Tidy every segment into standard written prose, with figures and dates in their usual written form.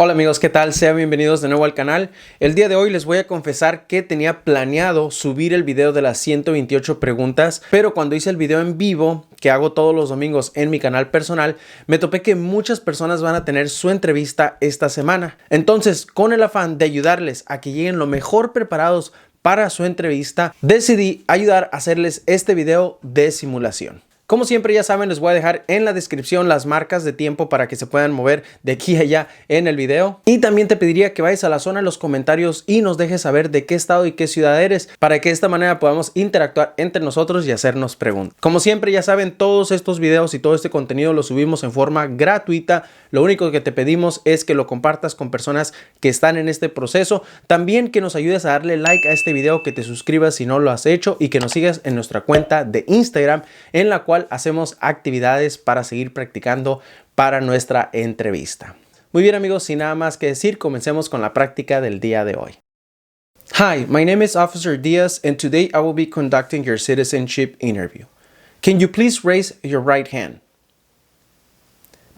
Hola amigos, ¿qué tal? Sean bienvenidos de nuevo al canal. El día de hoy les voy a confesar que tenía planeado subir el video de las 128 preguntas, pero cuando hice el video en vivo, que hago todos los domingos en mi canal personal, me topé que muchas personas van a tener su entrevista esta semana. Entonces, con el afán de ayudarles a que lleguen lo mejor preparados para su entrevista, decidí ayudar a hacerles este video de simulación. Como siempre, ya saben, les voy a dejar en la descripción las marcas de tiempo para que se puedan mover de aquí a allá en el video. Y también te pediría que vayas a la zona de los comentarios y nos dejes saber de qué estado y qué ciudad eres, para que de esta manera podamos interactuar entre nosotros y hacernos preguntas. Como siempre, ya saben, todos estos videos y todo este contenido lo subimos en forma gratuita. Lo único que te pedimos es que lo compartas con personas que están en este proceso. También que nos ayudes a darle like a este video, que te suscribas si no lo has hecho y que nos sigas en nuestra cuenta de Instagram, en la cual hacemos actividades para seguir practicando para nuestra entrevista. Muy bien amigos, sin nada más que decir, comencemos con la práctica del día de hoy. Hi, my name is Officer Diaz and today I will be conducting your citizenship interview. Can you please raise your right hand?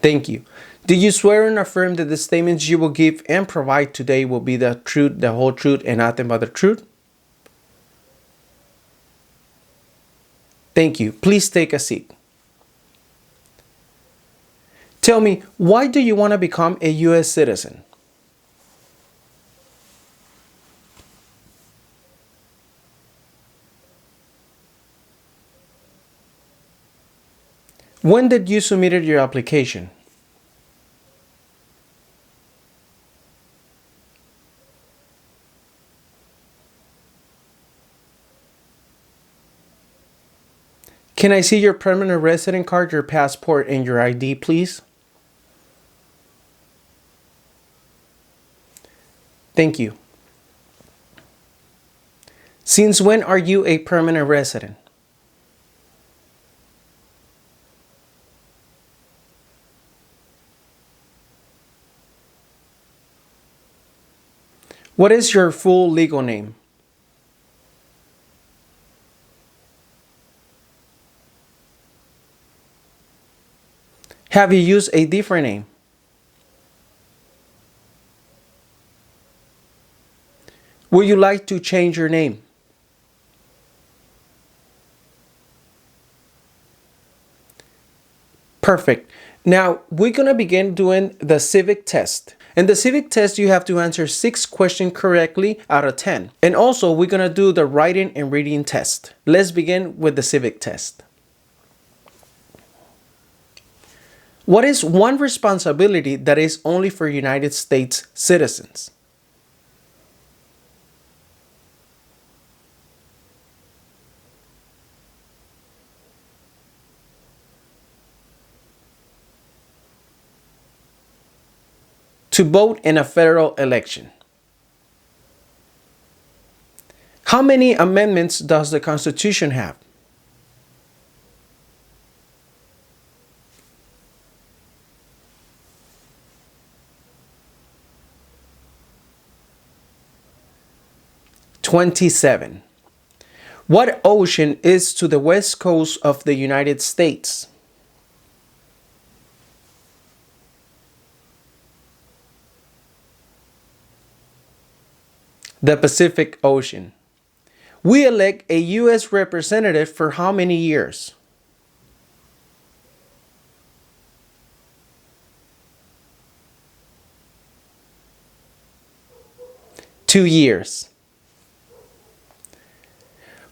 Thank you. Do you swear and affirm that the statements you will give and provide today will be the truth, the whole truth, and nothing but the truth? Thank you. Please take a seat. Tell me, why do you want to become a U.S. citizen? When did you submit your application? Can I see your permanent resident card, your passport, and your ID, please? Thank you. Since when are you a permanent resident? What is your full legal name? Have you used a different name? Would you like to change your name? Perfect. Now we're going to begin doing the civic test. In the civic test, you have to answer 6 questions correctly out of 10. And also, we're going to do the writing and reading test. Let's begin with the civic test. What is one responsibility that is only for United States citizens? To vote in a federal election. How many amendments does the Constitution have? "27. What ocean is to the west coast of the United States? The Pacific Ocean. We elect a U.S. representative for how many years? Two years.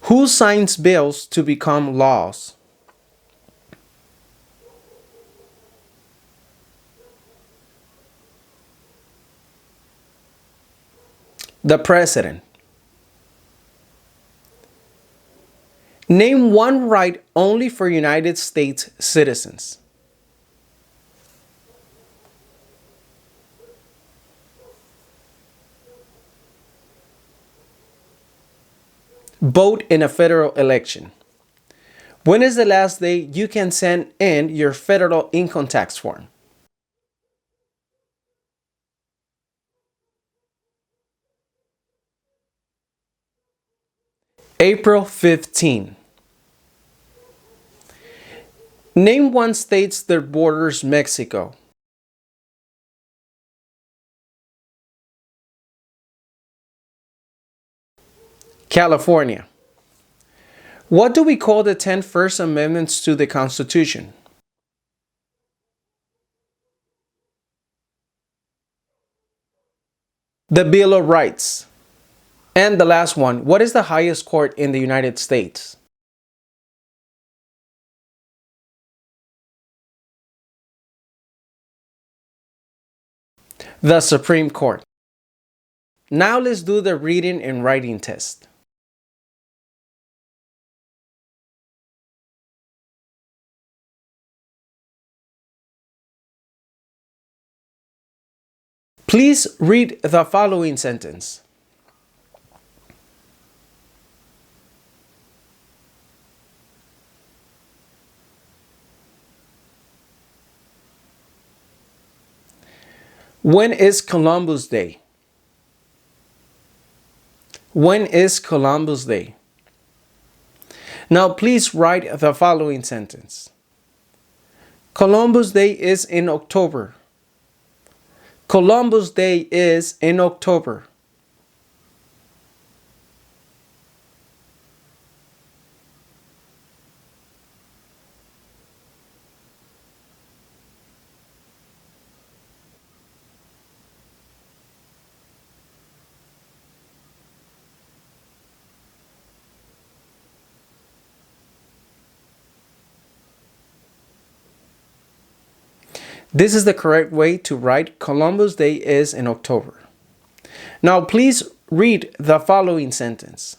Who signs bills to become laws? The President. Name one right only for United States citizens. Vote in a federal election. When is the last day you can send in your federal income tax form? April 15. Name one state that borders Mexico. California. What do we call the 10 First Amendments to the Constitution? The Bill of Rights. And the last one, what is the highest court in the United States? The Supreme Court. Now let's do the reading and writing test. Please read the following sentence. When is Columbus Day? When is Columbus Day? Now please write the following sentence. Columbus Day is in October. Columbus Day is in October. This is the correct way to write Columbus Day is in October. Now please read the following sentence.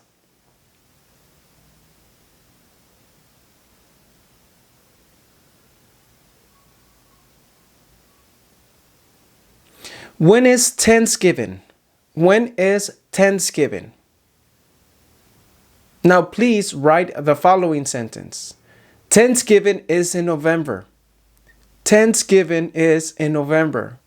When is Thanksgiving? When is Thanksgiving? Now please write the following sentence. Thanksgiving is in November. Thanksgiving is in November.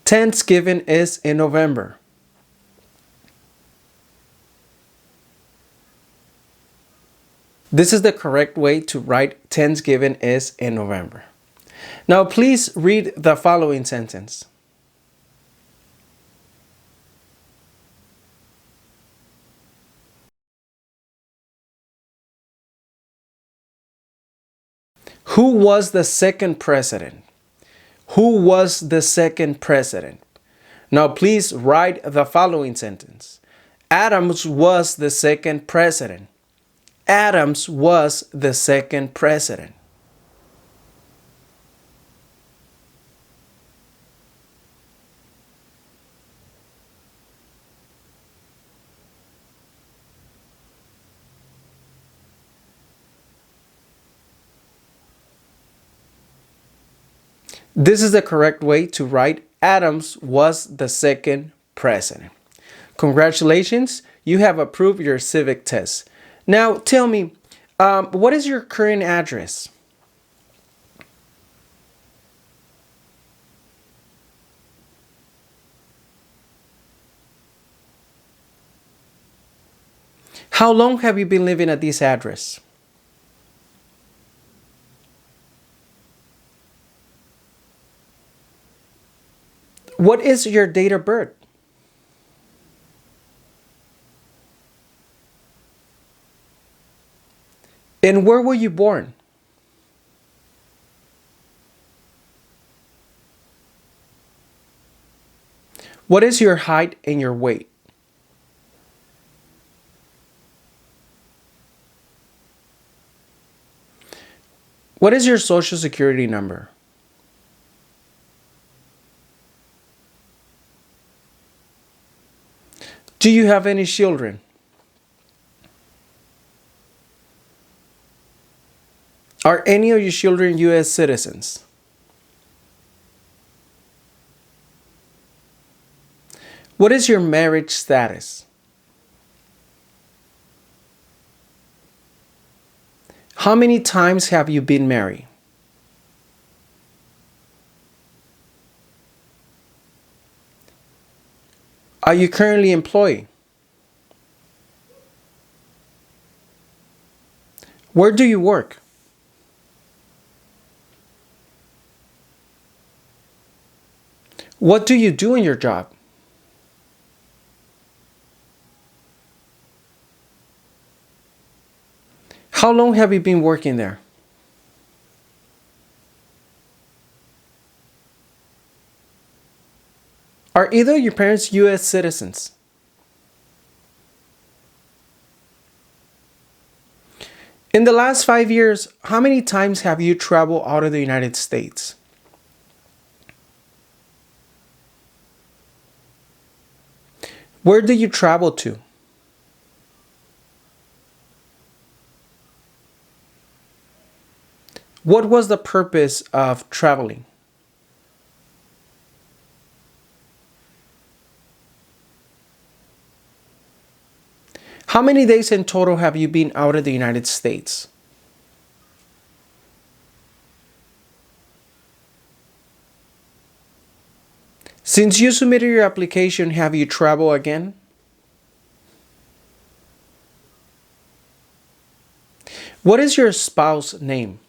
Thanksgiving is in November. This is the correct way to write Thanksgiving is in November. Now please read the following sentence. Who was the second president? Who was the second president? Now please write the following sentence. Adams was the second president. Adams was the second president. This is the correct way to write Adams was the second president. Congratulations, you have approved your civic test. Now tell me, what is your current address? How long have you been living at this address? What is your date of birth? And where were you born? What is your height and your weight? What is your social security number? Do you have any children? Are any of your children U.S. citizens? What is your marriage status? How many times have you been married? Are you currently employed? Where do you work? What do you do in your job? How long have you been working there? Are either of your parents U.S. citizens? In the last 5 years, how many times have you traveled out of the United States? Where did you travel to? What was the purpose of traveling? How many days in total have you been out of the United States? Since you submitted your application, have you traveled again? What is your spouse's name?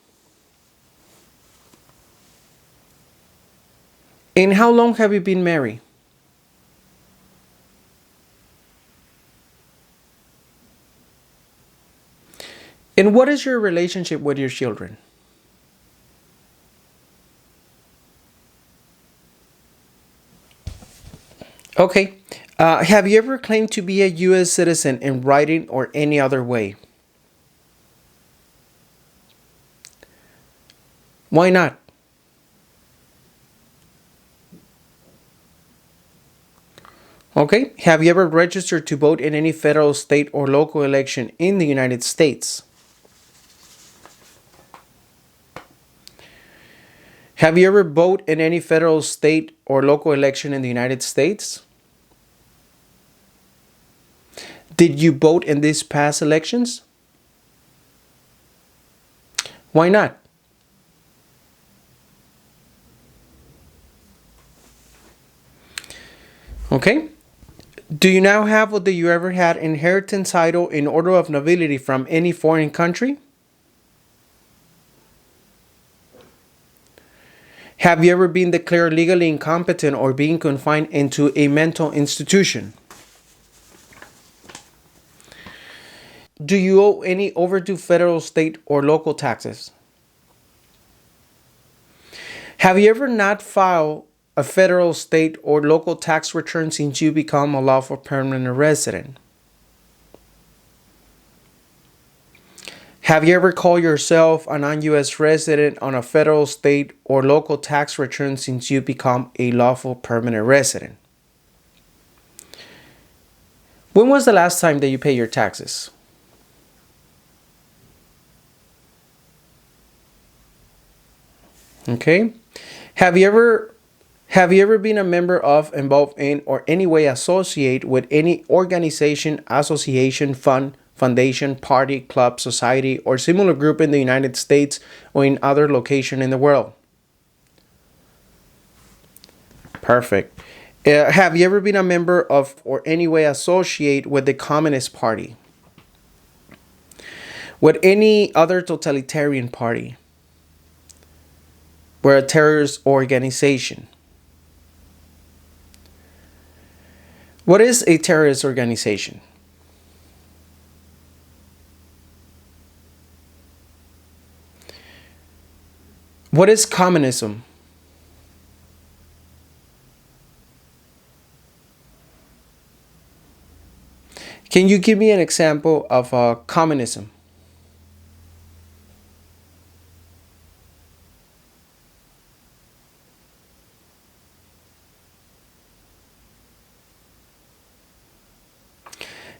And how long have you been married? And what is your relationship with your children? Okay. Have you ever claimed to be a U.S. citizen in writing or any other way? Why not? Okay. Have you ever registered to vote in any federal, state, or local election in the United States? Have you ever voted in any federal, state, or local election in the United States? Did you vote in these past elections? Why not? Okay. Do you now have or do you ever had inheritance title in order of nobility from any foreign country? Have you ever been declared legally incompetent or being confined into a mental institution? Do you owe any overdue federal, state, or local taxes? Have you ever not filed a federal, state, or local tax return since you become a lawful permanent resident? Have you ever called yourself a non-U.S. resident on a federal, state, or local tax return since you become a lawful permanent resident? When was the last time that you paid your taxes? Okay. Have you ever been a member of, involved in, or any way associate with any organization, association, fund, foundation, party, club, society, or similar group in the United States or in other location in the world? Perfect. Have you ever been a member of or any way associate with the Communist Party? With any other totalitarian party? We're a terrorist organization. What is a terrorist organization? What is communism? Can you give me an example of communism?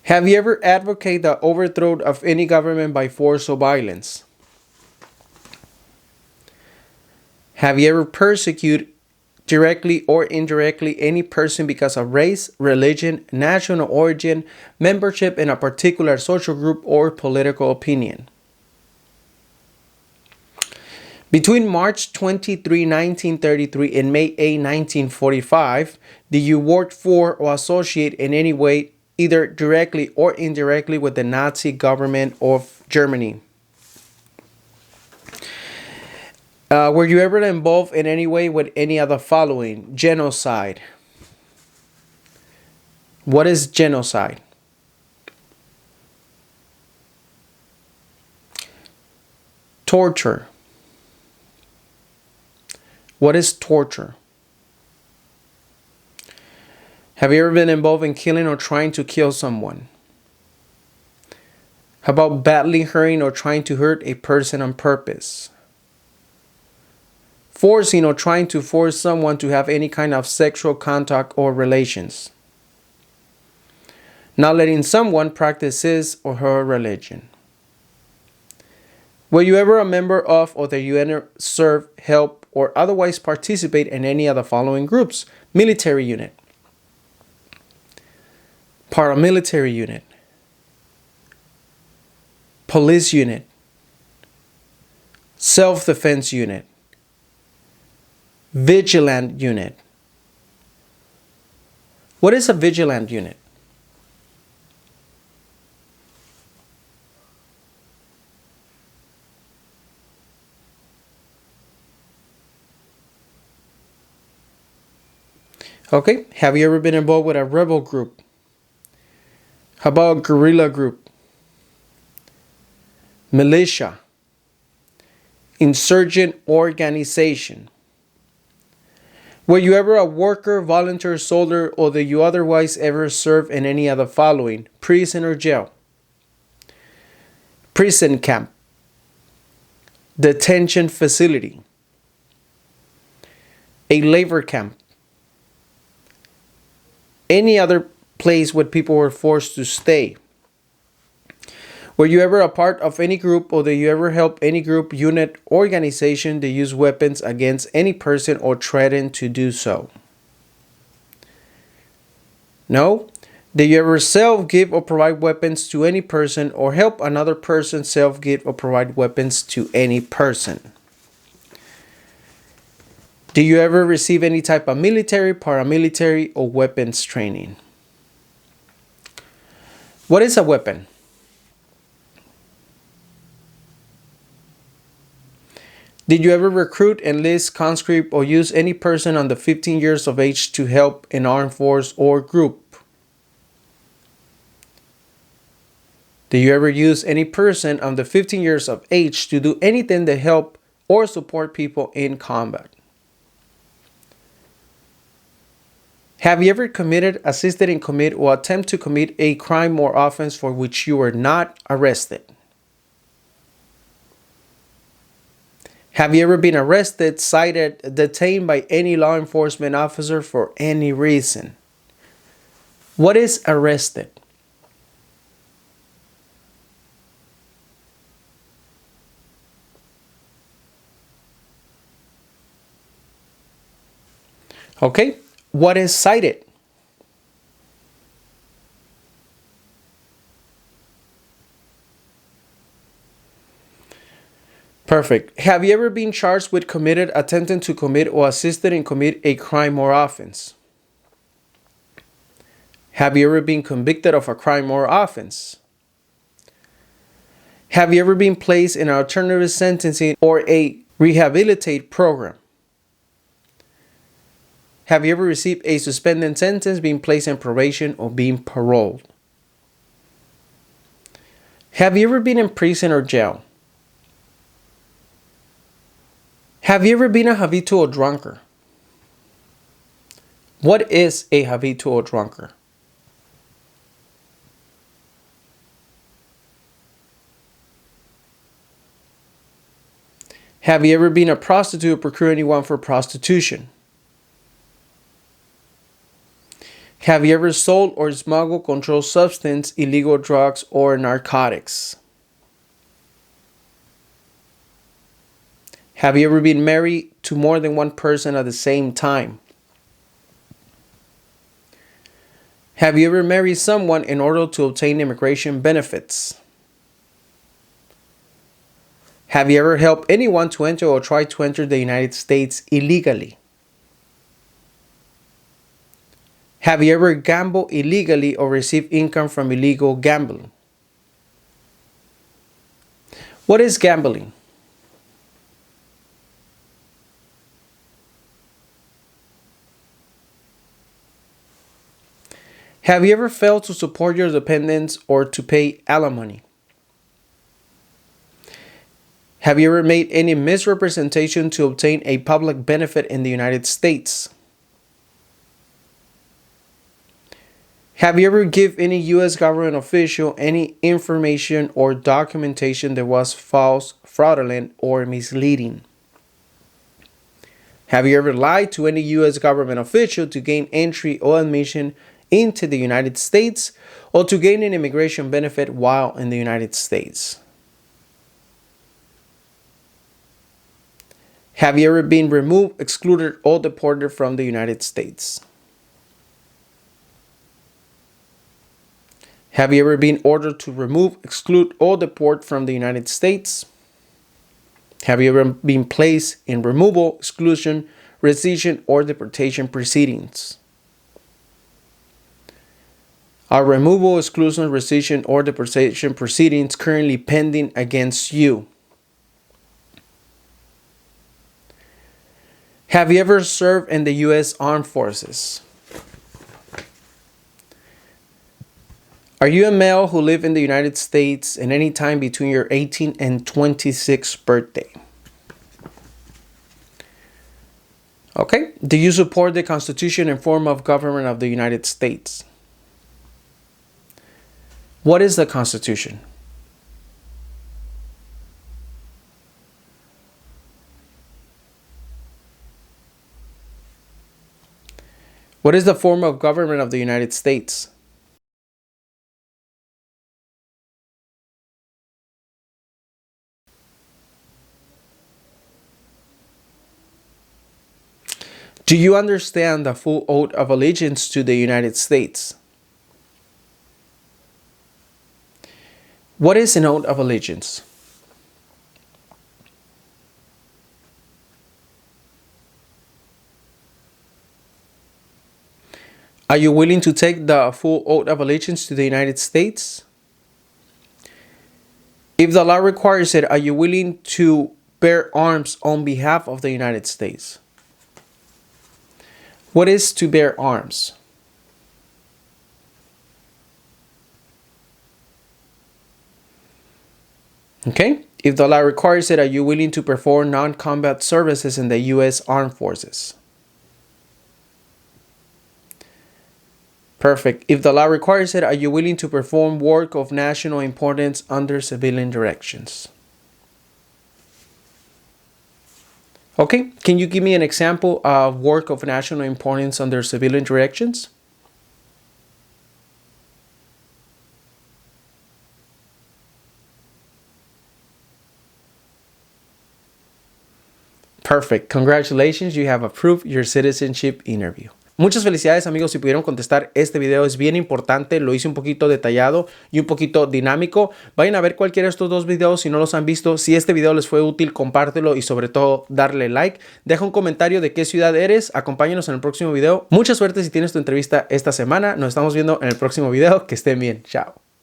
Have you ever advocated the overthrow of any government by force or violence? Have you ever persecuted directly or indirectly any person because of race, religion, national origin, membership in a particular social group, or political opinion? Between March 23, 1933 and May 8, 1945, did you work for or associate in any way, either directly or indirectly, with the Nazi government of Germany? Were you ever involved in any way with any of the following? Genocide. What is genocide? Torture. What is torture? Have you ever been involved in killing or trying to kill someone? How about badly hurting or trying to hurt a person on purpose? Forcing or trying to force someone to have any kind of sexual contact or relations. Not letting someone practice his or her religion. Were you ever a member of, or that you ever serve, help, or otherwise participate in any of the following groups? Military unit, paramilitary unit, police unit, self-defense unit, vigilant unit. What is a vigilant unit? Okay, have you ever been involved with a rebel group? How about guerrilla group, militia, insurgent organization? Were you ever a worker, volunteer, soldier, or did you otherwise ever serve in any of the following? Prison or jail, prison camp, detention facility, a labor camp, any other place where people were forced to stay? Were you ever a part of any group, or did you ever help any group, unit, organization to use weapons against any person or threaten to do so? No? Did you ever self-give or provide weapons to any person, or help another person self-give or provide weapons to any person? Do you ever receive any type of military, paramilitary, or weapons training? What is a weapon? Did you ever recruit, enlist, conscript, or use any person under 15 years of age to help an armed force or group? Did you ever use any person under 15 years of age to do anything to help or support people in combat? Have you ever committed, assisted in commit, or attempt to commit a crime or offense for which you were not arrested? Have you ever been arrested, cited, detained by any law enforcement officer for any reason? What is arrested? Okay, what is cited? Perfect. Have you ever been charged with committed, attempting to commit, or assisted in commit a crime or offense? Have you ever been convicted of a crime or offense? Have you ever been placed in an alternative sentencing or a rehabilitate program? Have you ever received a suspended sentence, being placed in probation, or being paroled? Have you ever been in prison or jail? Have you ever been a habitual drunkard? What is a habitual drunkard? Have you ever been a prostitute or procure anyone for prostitution? Have you ever sold or smuggled controlled substance, illegal drugs, or narcotics? Have you ever been married to more than one person at the same time? Have you ever married someone in order to obtain immigration benefits? Have you ever helped anyone to enter or try to enter the United States illegally? Have you ever gambled illegally or received income from illegal gambling? What is gambling? Have you ever failed to support your dependents or to pay alimony? Have you ever made any misrepresentation to obtain a public benefit in the United States? Have you ever given any U.S. government official any information or documentation that was false, fraudulent, or misleading? Have you ever lied to any U.S. government official to gain entry or admission into the United States or to gain an immigration benefit while in the United States? Have you ever been removed, excluded, or deported from the United States? Have you ever been ordered to remove, exclude, or deport from the United States? Have you ever been placed in removal, exclusion, rescission, or deportation proceedings? Are removal, exclusion, rescission, or deportation proceedings currently pending against you? Have you ever served in the U.S. Armed Forces? Are you a male who lived in the United States at any time between your 18th and 26th birthday? Okay. Do you support the Constitution and form of government of the United States? What is the Constitution? What is the form of government of the United States? Do you understand the full oath of allegiance to the United States? What is an oath of allegiance? Are you willing to take the full oath of allegiance to the United States? If the law requires it, are you willing to bear arms on behalf of the United States? What is to bear arms? Okay. If the law requires it, are you willing to perform non-combat services in the U.S. Armed Forces? Perfect. If the law requires it, are you willing to perform work of national importance under civilian directions? Okay. Can you give me an example of work of national importance under civilian directions? Perfect. Congratulations, you have approved your citizenship interview. Muchas felicidades, amigos, si pudieron contestar este video. Es bien importante, lo hice un poquito detallado y un poquito dinámico. Vayan a ver cualquiera de estos dos videos si no los han visto. Si este video les fue útil, compártelo y sobre todo darle like. Deja un comentario de qué ciudad eres. Acompáñanos en el próximo video. Mucha suerte si tienes tu entrevista esta semana. Nos estamos viendo en el próximo video. Que estén bien. Chao.